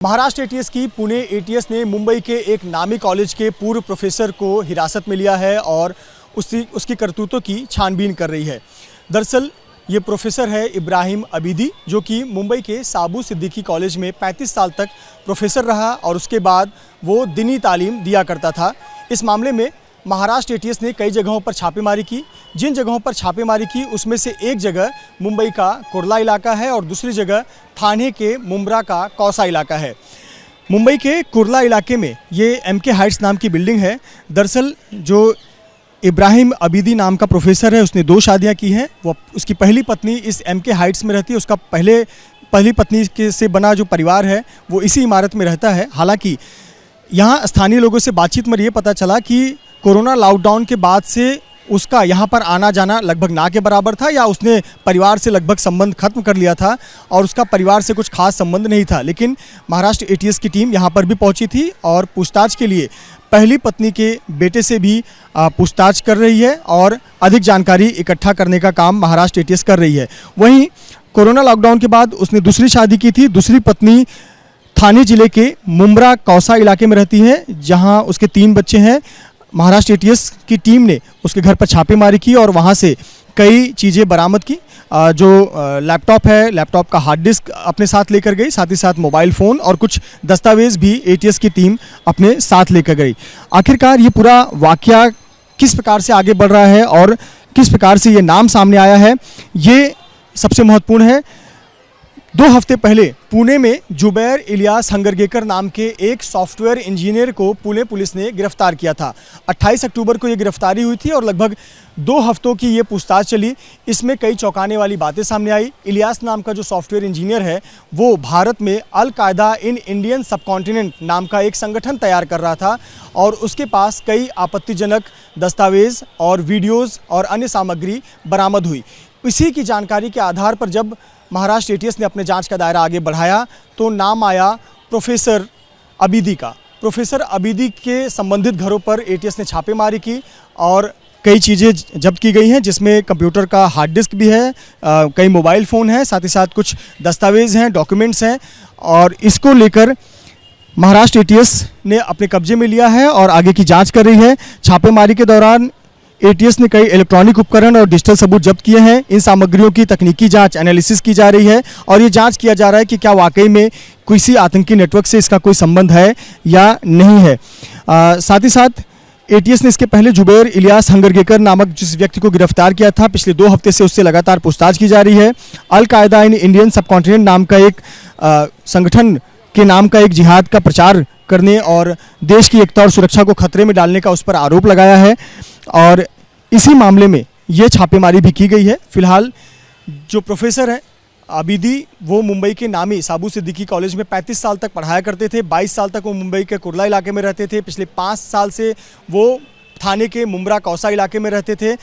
Maharashtra ATS की Pune ATS ने मुंबई के एक नामी कॉलेज के पूर्व प्रोफेसर को हिरासत में लिया है और उसकी करतूतों की छानबीन कर रही है। दरअसल ये प्रोफेसर है इब्राहिम अबीदी, जो कि मुंबई के साबू सिद्दीकी कॉलेज में 35 साल तक प्रोफेसर रहा और उसके बाद वो दीनी तालीम दिया करता था। इस मामले में महाराष्ट्र एटीएस ने कई जगहों पर छापेमारी की। जिन जगहों पर छापेमारी की उसमें से एक जगह मुंबई का कुर्ला इलाका है और दूसरी जगह ठाणे के मुंब्रा का कौसा इलाका है। मुंबई के कुर्ला इलाके में ये एमके हाइट्स नाम की बिल्डिंग है। दरअसल जो इब्राहिम अबीदी नाम का प्रोफेसर है, उसने 2 शादियां की हैं। वो उसकी पहली पत्नी इस एमके हाइट्स में रहती है। उसका पहली पत्नी के से बना जो परिवार है वो इसी इमारत में रहता है। हालांकि यहाँ स्थानीय लोगों से बातचीत में ये पता चला कि कोरोना लॉकडाउन के बाद से उसका यहाँ पर आना जाना लगभग ना के बराबर था, या उसने परिवार से लगभग संबंध खत्म कर लिया था और उसका परिवार से कुछ खास संबंध नहीं था। लेकिन महाराष्ट्र एटीएस की टीम यहाँ पर भी पहुँची थी और पूछताछ के लिए पहली पत्नी के बेटे से भी पूछताछ कर रही है और अधिक जानकारी इकट्ठा करने का काम महाराष्ट्र एटीएस कर रही है। वहीं कोरोना लॉकडाउन के बाद उसने दूसरी शादी की थी। दूसरी पत्नी ठाणे जिले के मुंब्रा कौसा इलाके में रहती है, जहाँ उसके 3 बच्चे हैं। महाराष्ट्र एटीएस की टीम ने उसके घर पर छापेमारी की और वहां से कई चीज़ें बरामद की। जो लैपटॉप है, लैपटॉप का हार्ड डिस्क अपने साथ लेकर गई, साथ ही साथ मोबाइल फ़ोन और कुछ दस्तावेज़ भी एटीएस की टीम अपने साथ लेकर गई। आखिरकार ये पूरा वाकया किस प्रकार से आगे बढ़ रहा है और किस प्रकार से ये नाम सामने आया है, ये सबसे महत्वपूर्ण है। 2 हफ्ते पहले पुणे में जुबैर इलियास हंगरगेकर नाम के एक सॉफ्टवेयर इंजीनियर को पुणे पुलिस ने गिरफ्तार किया था। 28 अक्टूबर को ये गिरफ्तारी हुई थी और लगभग 2 हफ्तों की ये पूछताछ चली। इसमें कई चौंकाने वाली बातें सामने आई। इलियास नाम का जो सॉफ्टवेयर इंजीनियर है वो भारत में अल कायदा इन इंडियन सबकॉन्टिनेंट नाम का एक संगठन तैयार कर रहा था और उसके पास कई आपत्तिजनक दस्तावेज़ और वीडियोज़ और अन्य सामग्री बरामद हुई। इसी की जानकारी के आधार पर जब महाराष्ट्र एटीएस ने अपने जांच का दायरा आगे बढ़ाया तो नाम आया प्रोफेसर अबीदी का। प्रोफेसर अबीदी के संबंधित घरों पर एटीएस ने छापेमारी की और कई चीज़ें जब्त की गई हैं, जिसमें कंप्यूटर का हार्ड डिस्क भी है, कई मोबाइल फ़ोन हैं, साथ ही साथ कुछ दस्तावेज़ हैं, डॉक्यूमेंट्स हैं और इसको लेकर महाराष्ट्र एटीएस ने अपने कब्जे में लिया है और आगे की जाँच कर रही है। छापेमारी के दौरान एटीएस ने कई इलेक्ट्रॉनिक उपकरण और डिजिटल सबूत जब्त किए हैं। इन सामग्रियों की तकनीकी जांच एनालिसिस की जा रही है और ये जांच किया जा रहा है कि क्या वाकई में किसी आतंकी नेटवर्क से इसका कोई संबंध है या नहीं है। साथ ही साथ एटीएस ने इसके पहले जुबैर इलियास हंगरगेकर नामक जिस व्यक्ति को गिरफ्तार किया था, पिछले 2 हफ्ते से उससे लगातार पूछताछ की जा रही है। अल कायदा इन इंडियन सबकॉन्टिनेंट नाम का एक संगठन के नाम का एक जिहाद का प्रचार करने और देश की एकता और सुरक्षा को खतरे में डालने का उस पर आरोप लगाया है और इसी मामले में ये छापेमारी भी की गई है। फिलहाल जो प्रोफेसर हैं अबीदी, वो मुंबई के नामी साबू सिद्दीकी कॉलेज में 35 साल तक पढ़ाया करते थे। 22 साल तक वो मुंबई के कुर्ला इलाके में रहते थे। पिछले 5 साल से वो ठाणे के मुंब्रा कौसा इलाके में रहते थे।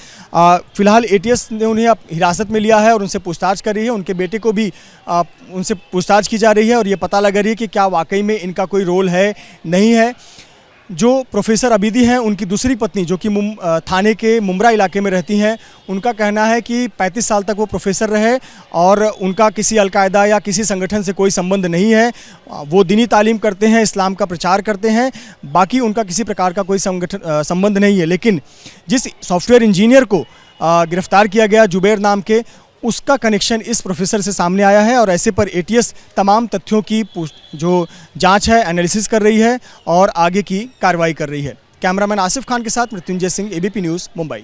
फिलहाल एटीएस ने उन्हें अब हिरासत में लिया है और उनसे पूछताछ कर रही है। उनके बेटे को भी उनसे पूछताछ की जा रही है और ये पता लगा रही है कि क्या वाकई में इनका कोई रोल है, नहीं है। जो प्रोफेसर अबीदी हैं, उनकी दूसरी पत्नी जो कि ठाणे के मुंब्रा इलाके में रहती हैं, उनका कहना है कि 35 साल तक वो प्रोफेसर रहे और उनका किसी अलकायदा या किसी संगठन से कोई संबंध नहीं है। वो दीनी तालीम करते हैं, इस्लाम का प्रचार करते हैं, बाकी उनका किसी प्रकार का कोई संबंध नहीं है। लेकिन जिस सॉफ्टवेयर इंजीनियर को गिरफ्तार किया गया जुबैर नाम के, उसका कनेक्शन इस प्रोफेसर से सामने आया है और ऐसे पर एटीएस तमाम तथ्यों की जो जांच है एनालिसिस कर रही है और आगे की कार्रवाई कर रही है। कैमरामैन आसिफ खान के साथ मृत्युंजय सिंह, एबीपी न्यूज़, मुंबई।